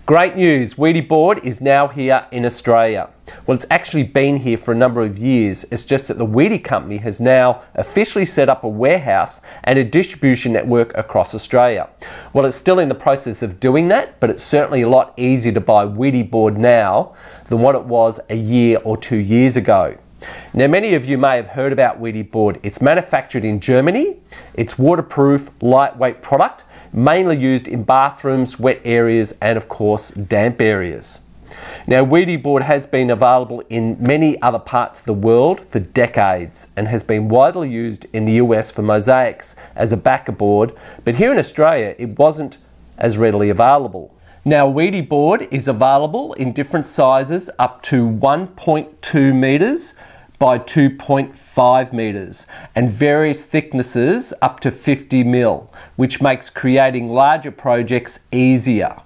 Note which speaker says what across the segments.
Speaker 1: Great news, Wedi board is now here in Australia. Well, it's actually been here for a number of years. It's just that the Wedi company has now officially set up a warehouse and a distribution network across Australia. Well, it's still in the process of doing that, but it's certainly a lot easier to buy Wedi board now than what it was a year or 2 years ago. Now, many of you may have heard about Wedi board. It's manufactured in Germany. It's waterproof, lightweight product, mainly used in bathrooms, wet areas, and of course, damp areas. Now, Wedi board has been available in many other parts of the world for decades and has been widely used in the US for mosaics as a backer board, but here in Australia, it wasn't as readily available. Now, Wedi board is available in different sizes up to 1.2 metres by 2.5 metres and various thicknesses up to 50 mil, which makes creating larger projects easier.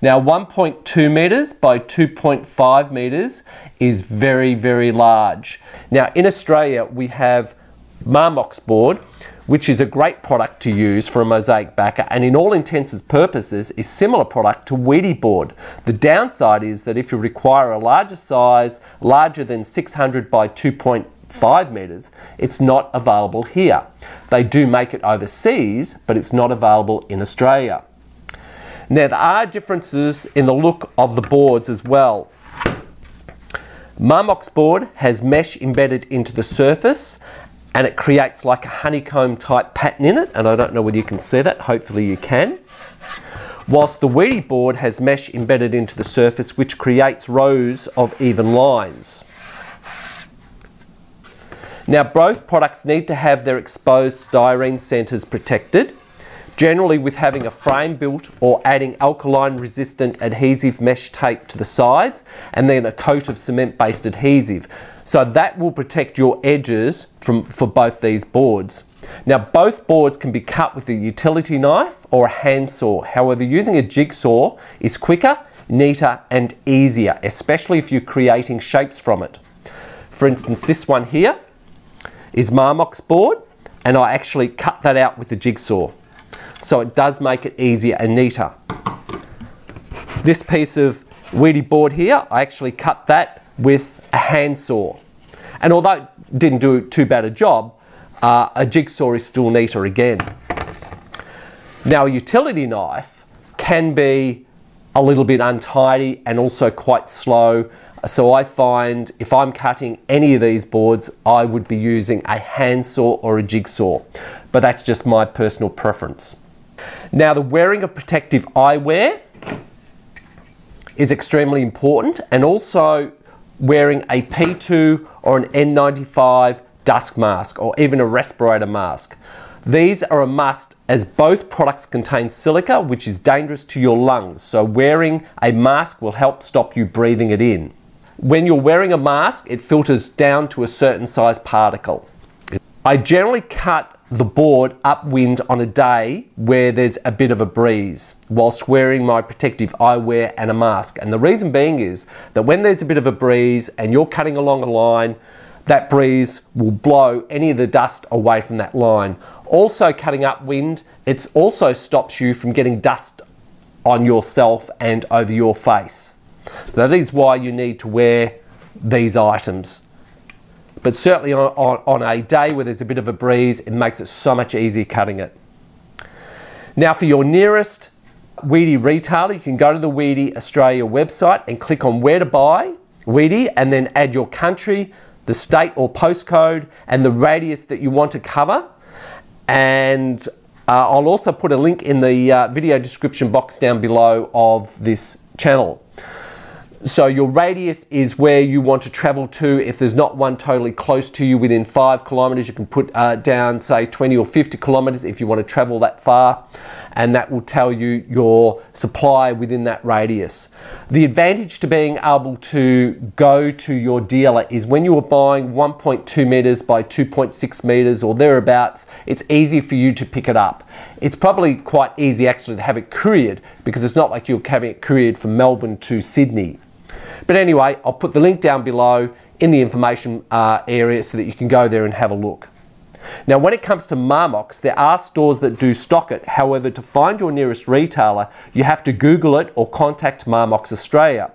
Speaker 1: Now, 1.2 metres by 2.5 metres is very, very large. Now, in Australia, we have Marmox Board, which is a great product to use for a mosaic backer, and in all intents and purposes is similar product to Wedi board. The downside is that if you require a larger size, larger than 600 by 2.5 metres, it's not available here. They do make it overseas, but it's not available in Australia. Now, there are differences in the look of the boards as well. Marmox board has mesh embedded into the surface, and it creates like a honeycomb type pattern in it, and I don't know whether you can see that, hopefully you can. Whilst the Wedi board has mesh embedded into the surface, which creates rows of even lines. Now, both products need to have their exposed styrene centres protected, generally with having a frame built or adding alkaline resistant adhesive mesh tape to the sides, and then a coat of cement-based adhesive. So that will protect your edges for both these boards. Now, both boards can be cut with a utility knife or a handsaw. However, using a jigsaw is quicker, neater and easier, especially if you're creating shapes from it. For instance, this one here is Marmox board, and I actually cut that out with a jigsaw. So it does make it easier and neater. This piece of Wedi board here, I actually cut that with a handsaw. And although it didn't do too bad a job, a jigsaw is still neater again. Now, a utility knife can be a little bit untidy and also quite slow. So I find if I'm cutting any of these boards, I would be using a handsaw or a jigsaw, but that's just my personal preference. Now, the wearing of protective eyewear is extremely important, and also wearing a P2 or an N95 dust mask or even a respirator mask. These are a must as both products contain silica, which is dangerous to your lungs. So wearing a mask will help stop you breathing it in. When you're wearing a mask, it filters down to a certain size particle. I generally cut the board upwind on a day where there's a bit of a breeze whilst wearing my protective eyewear and a mask. And the reason being is that when there's a bit of a breeze and you're cutting along a line, that breeze will blow any of the dust away from that line. Also, cutting upwind, it also stops you from getting dust on yourself and over your face. So that is why you need to wear these items. But certainly on a day where there's a bit of a breeze, it makes it so much easier cutting it. Now, for your nearest Wedi retailer, you can go to the Wedi Australia website and click on where to buy Wedi, and then add your country, the state or postcode, and the radius that you want to cover. And I'll also put a link in the video description box down below of this channel. So your radius is where you want to travel to. If there's not one totally close to you within 5 kilometres, you can put down, say, 20 or 50 kilometres if you want to travel that far, and that will tell you your supply within that radius. The advantage to being able to go to your dealer is when you are buying 1.2 metres by 2.6 metres or thereabouts, it's easy for you to pick it up. It's probably quite easy actually to have it couriered, because it's not like you're having it couriered from Melbourne to Sydney. But anyway, I'll put the link down below in the information area so that you can go there and have a look. Now, when it comes to Marmox, there are stores that do stock it. However, to find your nearest retailer, you have to Google it or contact Marmox Australia,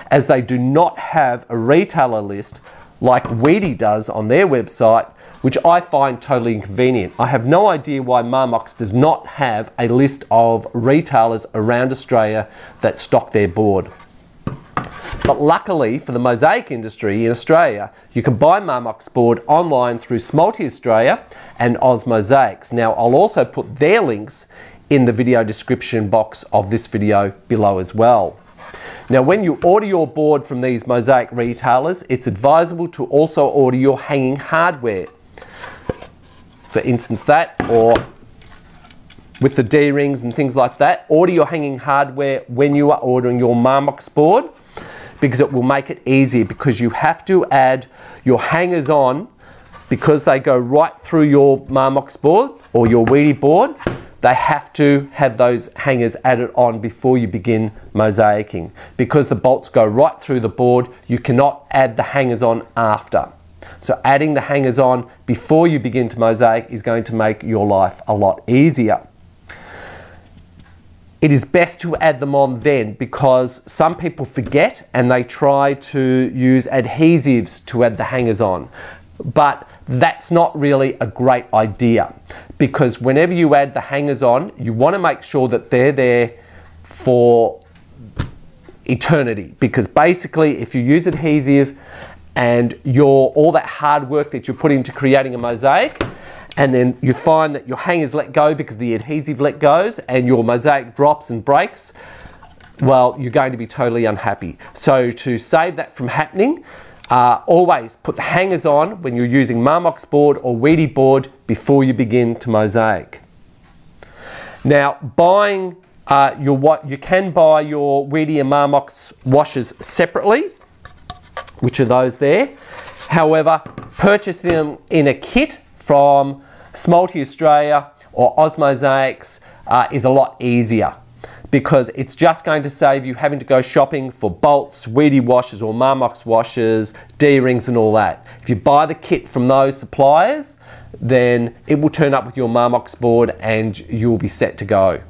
Speaker 1: as they do not have a retailer list like Wedi does on their website, which I find totally inconvenient. I have no idea why Marmox does not have a list of retailers around Australia that stock their board. But luckily for the mosaic industry in Australia, you can buy Marmox board online through Sealant Australia and Mosaics. Now, I'll also put their links in the video description box of this video below as well. Now, when you order your board from these mosaic retailers, it's advisable to also order your hanging hardware. For instance, that, or with the D-rings and things like that, order your hanging hardware when you are ordering your Marmox board, because it will make it easier, because you have to add your hangers on, because they go right through your Marmox board or your Wedi board. They have to have those hangers added on before you begin mosaicing. Because the bolts go right through the board, you cannot add the hangers on after. So adding the hangers on before you begin to mosaic is going to make your life a lot easier. It is best to add them on then, because some people forget and they try to use adhesives to add the hangers on. But that's not really a great idea, because whenever you add the hangers on, you want to make sure that they're there for eternity. Because basically, if you use adhesive and all that hard work that you put into creating a mosaic, and then you find that your hangers let go because the adhesive let goes and your mosaic drops and breaks, well, you're going to be totally unhappy. So to save that from happening, always put the hangers on when you're using Marmox board or Wedi board before you begin to mosaic. Now, buying you can buy your Wedi and Marmox washers separately, which are those there. However, purchase them in a kit from Sealant Australia or Mosaics is a lot easier, because it's just going to save you having to go shopping for bolts, Wedi washers or Marmox washers, D-rings and all that. If you buy the kit from those suppliers, then it will turn up with your Marmox board and you'll be set to go.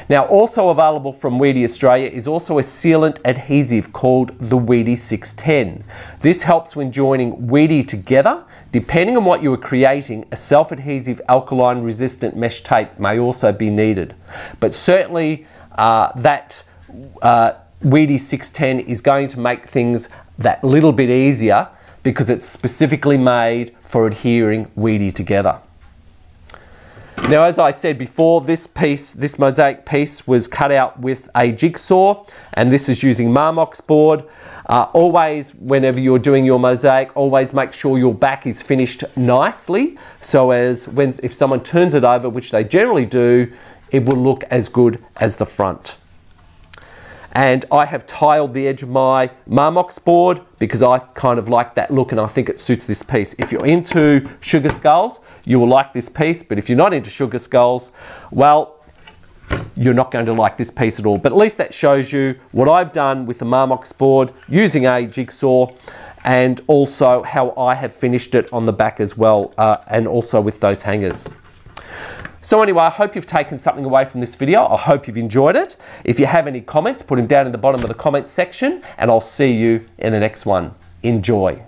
Speaker 1: Now, also available from Wedi Australia is also a sealant adhesive called the Wedi 610. This helps when joining Wedi together. Depending on what you are creating, a self-adhesive alkaline resistant mesh tape may also be needed. But certainly that Wedi 610 is going to make things that little bit easier, because it's specifically made for adhering Wedi together. Now, as I said before, this mosaic piece was cut out with a jigsaw, and this is using Marmox board. Always, whenever you're doing your mosaic, always make sure your back is finished nicely, so as if someone turns it over, which they generally do, it will look as good as the front. And I have tiled the edge of my Marmox board because I kind of like that look and I think it suits this piece. If you're into sugar skulls, you will like this piece, but if you're not into sugar skulls, well, you're not going to like this piece at all. But at least that shows you what I've done with the Marmox board using a jigsaw, and also how I have finished it on the back as well, and also with those hangers. So anyway, I hope you've taken something away from this video. I hope you've enjoyed it. If you have any comments, put them down in the bottom of the comments section, and I'll see you in the next one. Enjoy.